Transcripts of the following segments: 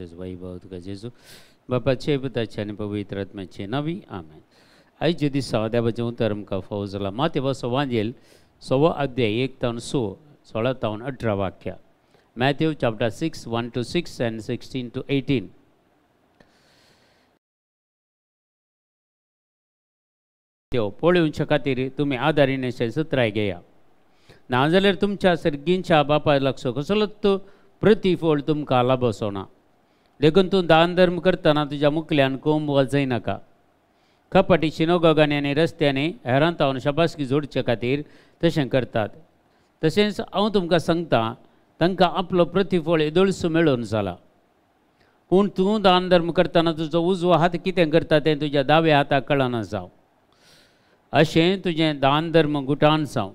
तेजो वैभव तुका जेजू बापाचे पुताचे आनी पवित्र आत्म्याचे नावी आमेन. आयचे दिसा देवाचें उतर आमकां फावो जाला. मातेवा सवांजेल 6 अध्याय 1 तावन 6 16 तावन 18 वाक्या. Matthew chapter 6 1 to 6 and 16 to 18. पळोवच्या खातीर तुमी आदारीणेचे सत्राय घेया. नाजाल्यार तुमच्या सर्गींच्या बापा लागसो कसलो तो प्रतिफळ तुमकां लाभसो ना. देखून तूं दान धर्म करतना तुज्या मुखल्यान कोंब वाजय नाका. कपटी सिनोगोगांनी आनी रस्त्यांनी हेरां तावन शाबासकी जोडचे खातीर तशें करतात. तशेंच हांव तुमकां सांगता तांकां आपलो प्रतिफळ येदोळसो मेळोवन जाला. पूण तूं दान धर्म करतना तुजो उजवो हात कितें करता तें तुज्या दाव्या हाताक कळना जावं. अशें तुजें दान धर्म गुटान जावं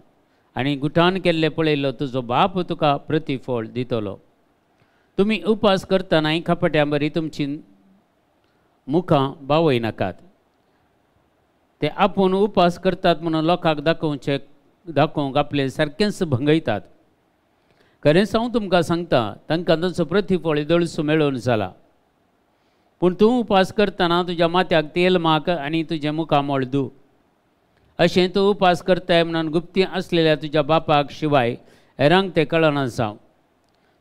आनी गुटान केल्लें पळयलो तुजो बाप तुका प्रतिफळ दितलो. तुमी उपास करतनाय खपट्यां बरी तुमची मुखां बावय नाकात. ते आपूण उपास करतात म्हणून लोकांक दाखोवंक आपले सारकेंच भंगयतात. खरेंच हांव तुमकां सांगता तांकां ताचो प्रतिफळ येदोळसो मेळोवन जाला. पूण तूं उपास करतना तुज्या माथ्याक तेल माक आनी तुजें मुखां मळदू. अशें तूं उपास करताय म्हणून गुप्ती आसलेल्या तुज्या बापाक शिवाय हेरांक तें कळना जावं.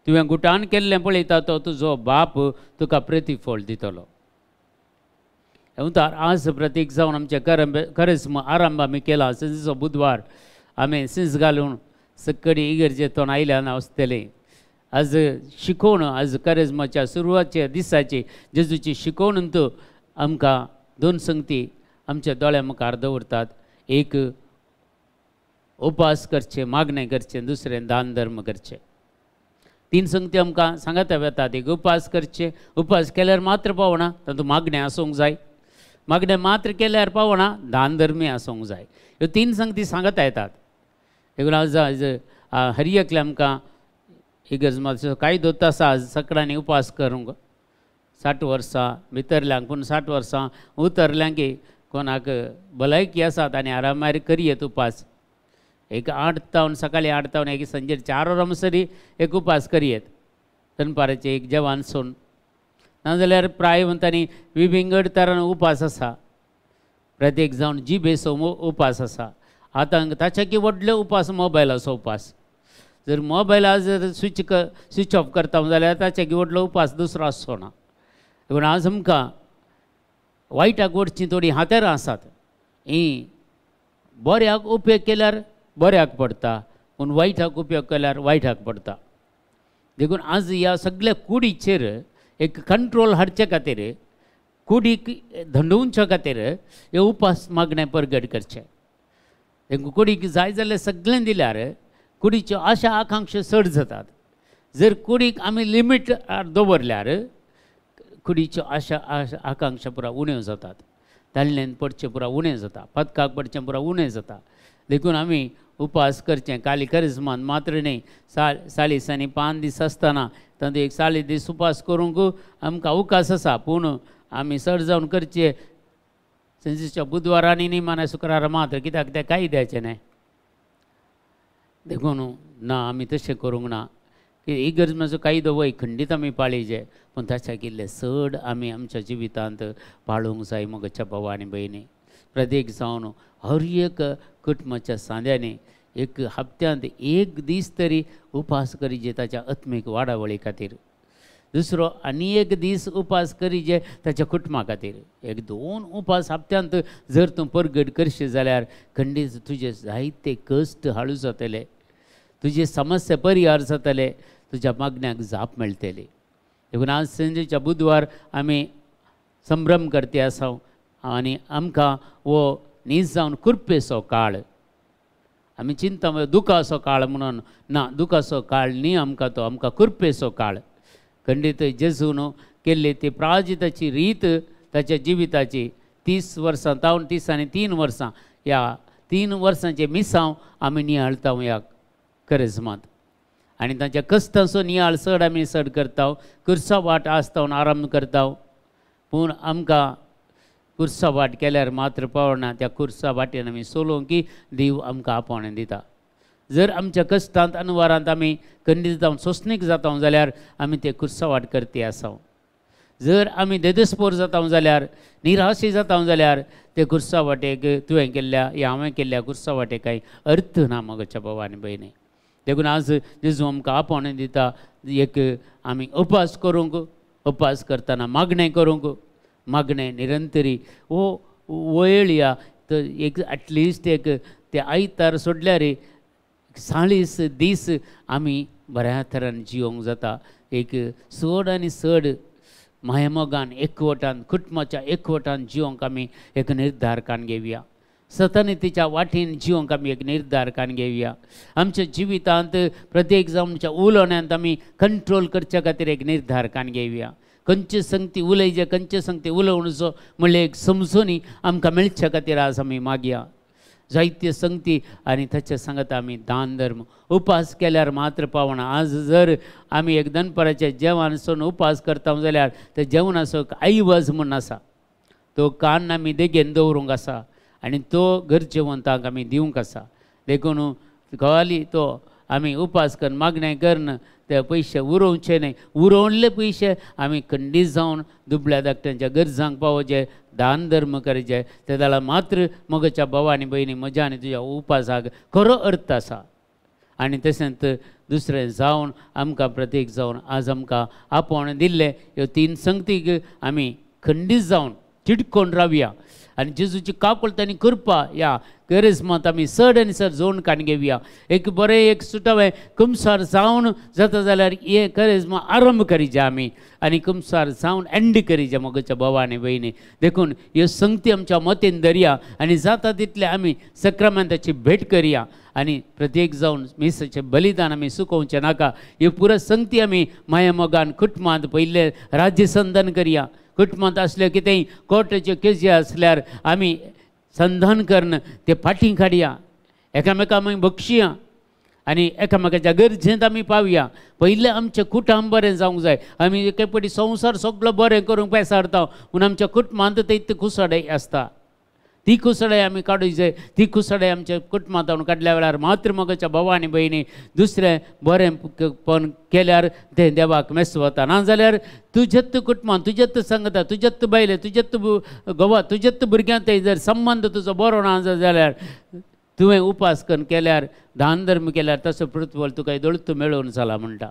तुवें गुटान केल्लें पळयता तो तुजो बाप तुका प्रतिफळ दितलो. उतार आज प्रतीक जावन आमचे करिस्म आरंभ आमी केला. संजेचो बुधवार आमी सीस घालून सक्कडी इगर्जेतून आयल्यान वचतले. आज शिकोवण आज करिस्माच्या सुरवातच्या दिसाची जेजूची शिकोवण आमकां 2 संगती आमच्या दोळ्या मुखार दवरतात. एक उपास करचे मागणें करचें, दुसरें दान धर्म करचें. 3 संगती आमकां सांगता येतात. एक उपास करचे, उपास केल्यार मात्र पावना तातूंत मागणें आसूंक जाय. मागणें मात्र केल्यार पावना दान धर्मी आसूंक जाय. ह्यो 3 संगती सांगता येतात. देखून आज हरियेकले आमकां इगर्ज कायदो आसा आज सकाळांनी उपास करूंक 60 वर्सां भितरल्यांक. पूण 60 वर्सां उतरल्यांक कोणाक भलायकी आसात आनी आरामार करियेत उपास. एक 8 तावन सकाळीं 8 तावन एक संजे 4 वरां म्हणसरी एक उपास करियेत. दनपाराचें एक जेवण सोन नाजाल्यार प्राय म्हणटानी विभिंगड तरान उपास आसा. प्रत्येक जावन जिबेचो उपास आसा. आतां ताच्याकी व्हडलो उपास मोबायलाचो उपास. जर मोबायला जर स्विच ऑफ करता जाल्यार ताच्याकी व्हडलो उपास दुसरो आसचो ना. देखून आज आमकां वायटाक वडचीं थोडीं हातेरां आसात. हीं बऱ्याक उपेग केल्यार बऱ्याक पडटा, पूण वायटाक उपेग केल्यार वायटाक पडटा. देखून आज ह्या सगळ्या कुडीचेर एक कंट्रोल हाडचे खातीर, कुडीक धंडोवच्या खातीर हे उपास मागणें परगट करचें. कुडीक जाय जाल्यार सगळें दिल्यार कुडीच्यो आशा आकांक्षा चड जातात. जर कुडीक आमी लिमीट दवरल्यार कुडीच्यो आशा आकांक्षा पुरा उण्यो जातात. ताल्लेन पडचें पुरा उणें जाता, पदकाक पडचें पुरा उणें जाता. देखून आमी उपास करचें. काली करिस्मान मात्र न्ही, सालिसांनी 5 दीस आसतना तातूंत एक 40 दीस उपास करूंक आमकां अवकाश आसा. पूण आमी चड जावन करचें संजेच्या बुधवारांनी न्ही माना शुक्रारा मात्र, कित्याक तें कांय द्यायचें न्हय. देखून ना आमी तशें करूंक ना. इगर्जेचो कायदो वय खंडीत आमी पाळिजे, पूण ताच्या किल्ले चड आमी आमच्या जिवितांत पाळूंक जाय. मोगाच्या भाव आनी भयणी, प्रत्येक जावन हर एक कुटुंबाच्या सांद्यांनी एक हप्त्यांत 1 दीस तरी उपास करीजे ताच्या आत्मीक वाडावळी खातीर. दुसरो आनी 1 दीस उपास करीजे ताच्या कुटुंबा खातीर. 1-2 उपास हप्त्यांत जर तूं परगट करशीत जाल्यार खंडीत तुजे जायते कश्ट हाळू जातले, तुजे समस्या परिहार जातले, तुज्या मागण्याक जाप मेळटली. देखून आज संजेच्या बुधवार आमी संभ्रम करते आसा आनी आमकां वो न्हीज जावन कुरपेचो काळ आमी चिंता दुखाचो काळ म्हणून ना, दुखाचो काळ न्ही आमकां तो, आमकां कुरपेचो काळ. खंडीत जेजून केल्ली ती प्राजिताची रीत ताच्या जिविताची 30 वर्सां तावन 30 आनी 3 वर्सां ह्या 3 वर्सांचे मिसांव आमी नियाळटा ह्या करिस्मांत. आनी ताच्या कश्टाचो नियाळ चड आमी चड करता. कुर्सा वाट आसता आराम करता. पूण आमकां कुर्सा वाट केल्यार मात्र पावना. त्या कुर्सा वाटेन आमी चलोवंक की देव आमकां आपोवणें दिता. जर आमच्या कश्टांत अनवरांत आमी खंडीत जावन सोंसणीक जाता जाल्यार आमी ते कुर्सा वाट करते आसा. जर आमी देदस्पोर जाता जाल्यार निराशी जाता जाल्यार ते कुर्सा वाटेक तुवें केल्ल्या या हांवें केल्ल्या कुर्सा वाटेक कांय अर्थ ना मगच्या भावा आनी भयणी. देखून आज जेजू आमकां आपोवणें दिता एक आमी उपास करूंक, उपास करतना मागणें करूंक, मागणें निरंतरी वेळ या तर एक एटलिस्ट एक ते आयतार सोडल्यार 40 दीस आमी बऱ्या तरान जिवंक जाता. एक चड आनी चड मायमोगान एकवटान कुटुंबाच्या एकवटान जिवंक आमी एक निर्धार कान घेवया. सतनितीच्या वाटेन जिवंक आमी एक निर्धार कान घेवया. आमच्या जिवितांत प्रत्येक जावनच्या उलोवण्यांत आमी कंट्रोल करच्या खातीर एक निर्धार कान घेवया. खंयचे संगती उलयचे, खंयचे संगती उलोवणचो म्हणल्यार एक समजुनी आमकां मेळच्या खातीर आज आमी मागया. जायत्यो संगती आनी ताचे सांगता आमी दान धर्म उपास केल्यार मात्र पावना. आज जर आमी एक दनपाराचें जेवण सोन उपास करता जाल्यार ते जेवणाचो आयवज म्हूण आसा, तो कान आमी देगेन दवरूंक आसा आनी तो गरजेवंतांक आमी दिवंक आसा. देखून कवाली तो आमी उपास करून मागणें करन ते पयशे उरोवचे न्हय, उरोवल्ले पयशे आमी खंडीत जावन दुबळ्या धाकट्यांच्या गरजांक पावोवचे, दान धर्म करचे. ते जाल्यार मात्र मगच्या भावा आनी भयणी म्हज्या आनी तुज्या उपासाक खरो अर्थ आसा. आनी तशेंच दुसरें जावन आमकां प्रत्येक जावन आज आमकां आपोवणें दिल्ले ह्यो 3 संगतीक आमी खंडीत जावन चिडकोन रावया आनी जेजूची काकुळट आनी कृपा ह्या करिस्मांत आमी चड आनी चड जोडून काण घेवया. एक बरें एक सुटावें कुमसार जावन जाता जाल्यार हे करिस्मा आरंभ करीचे आमी आनी कुमसार जावन एंड करीचे मगच्या भावा आनी भयणी. देखून ह्यो संगती आमच्या मतीन धरया आनी जाता तितले आमी सक्रामेंताची भेट करया आनी प्रत्येक जावन मिसाचें बलिदान आमी चुकोवचें नाका. ह्यो पुरो संगती आमी माया मोगान कुटुंबांत पयले राज्य संधान करया. कुटुंबांत असले कितेंय कोर्टाच्यो केसी आसल्यार आमी संधान करून ते फाटीं काडया, एकामेकांक आमी बक्षिया आनी एकामेकाच्या गरजेंत आमी पावया. पयलें आमचें कुटुंब बरें जावंक जाय. आमी एके फावटी संवसार सगळो बरें करूंक पेसारता पूण आमच्या कुटुंबांत ते कुसडाय आसता. ती कुसडाय आमी काडूंक जाय. ती कुसडाय आमच्या कुटुंबांत काडल्या वेळार मात्र मगच्या भावा आनी भयणी दुसरें बरेंपण केल्यार तें देवाक मेसवता. नाजाल्यार तुजेच कुटुंबांत, तुजेच संगता, तुजेच बायले, तुजेच घोवा, तुजेच भुरग्यांत जर संबंद तुजो बरो ना जाल्यार तुवें उपास करून केल्यार दान धर्म केल्यार तसो प्रतिफळ तुका दळतो मेळोवन जाला म्हणटा.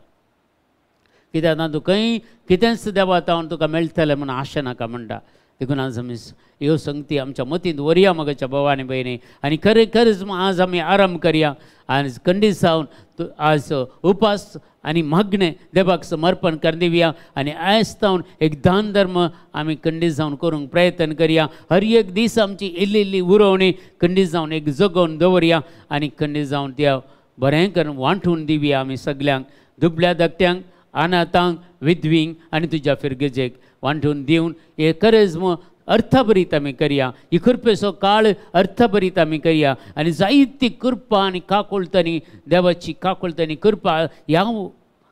कित्याक तूं खंय कितेंच देवा तावन तुका मेळटलें म्हूण आशा नाका म्हणटा. देखून आज आमी ह्यो संगती आमच्या मतींत व्हरया मगच्या भावा आनी भयणी आनी खरेंच आज आमी आराम करया आनी खंडीत जावन आज उपास आनी मागणें देवाक समर्पण करून दिवया आनी आयज जावन एक दान धर्म आमी खंडीत जावन करूंक प्रयत्न करया. हर एक दीस आमची इल्ली उरोवणी खंडीत जावन एक जगोवन दवरया आनी खंडीत जावन त्या बरें करून वांटून दिवया आमी सगल्यांक, दुबळ्या धाकट्यांक, अनाथांक, विधवींक आनी तुज्या फिरगेजेक वांटून दिवन हे करिस्मा अर्थभरीत आमी करया. ही कृपेचो काळ अर्थभरीत आमी करया आनी जायती कृपा आनी काकुळट आनी देवाची काकुळट आनी कृपा ह्या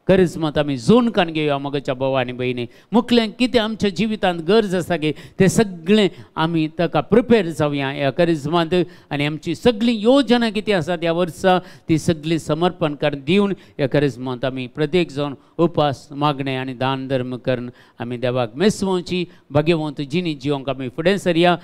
करिस्मांत आमी जोडून कान घेवया मगच्या भावा आनी भयणी. मुखलें कितें आमच्या जिवितांत गरज आसा गे तें सगळें आमी ताका प्रिपेर जावया ह्या करिस्मांत आनी आमची सगळी योजना कितें आसा ह्या वर्सा ती सगळी समर्पण करून दिवन ह्या करिस्मांत आमी प्रत्येक जावन उपास मागणें आनी दान धर्म करून आमी देवाक मेसवची भाग्यवंत जिणी जिवंक आमी फुडें सरया.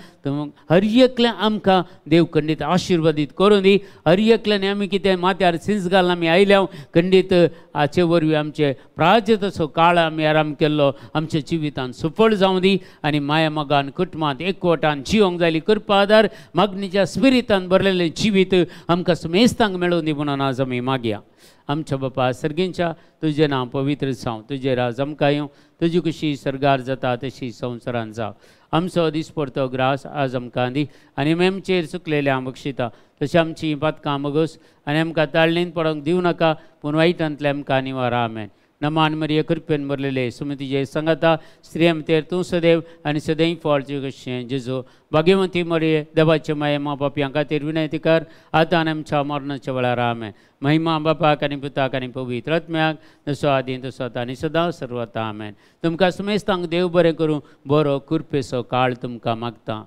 हर एकलें आमकां देव खंडीत आशिर्वादीत करून दी. हर एकल्यान आमी कितें माथ्यार सिंस घालून आमी आयल्या खंडीत हाचे वरवीं आमचे प्राजतसो काळ आमी आराम केल्लो आमच्या जिवितांत सफळ जावं दी आनी माया मोगान कुटुंबांत एकवटान जिवंक जायली कृपा आदार मागणीच्या स्पिरितान भरलेलें जिवीत आमकां समेस्तांक मेळोवन दी म्हणून आज आमी मागया. आमच्या बापा सर्गींच्या तुजें नांव पवित्र जावं, तुजें राज आमकां येवं, तुजी कशी सरगार जाता तशी संवसारांत जावं. आमचो दिसपडतो ग्रास आज आमकां दी आनी आमचेर चुकलेल्या बक्षिता तशी आमची पातकां मगोस आनी आमकां ताळणेंत पडोंक दिवं नाका पूण वायटांतले आमकां निवारा. आमेन. नमान मरिये कृपेन भरलेले सुमतीजे सांगाता स्त्रियां भितर तूं सदैव आनी सदैव फळचें कशें जेजू भाग्यवंती मरिये देवाचे माये मा बापयां खातीर विनंती कर आतां आनी आमच्या मरणाच्या वेळार. आमेन. महिमा बापाक आनी पुताक आनी पवित्र आत्म्याक जसो आदी तसो आतां आनी सदां सर्वता. आमेन. तुमकां समेस्तांक देव बरें करूं. बरो कृपेचो काळ तुमकां मागता.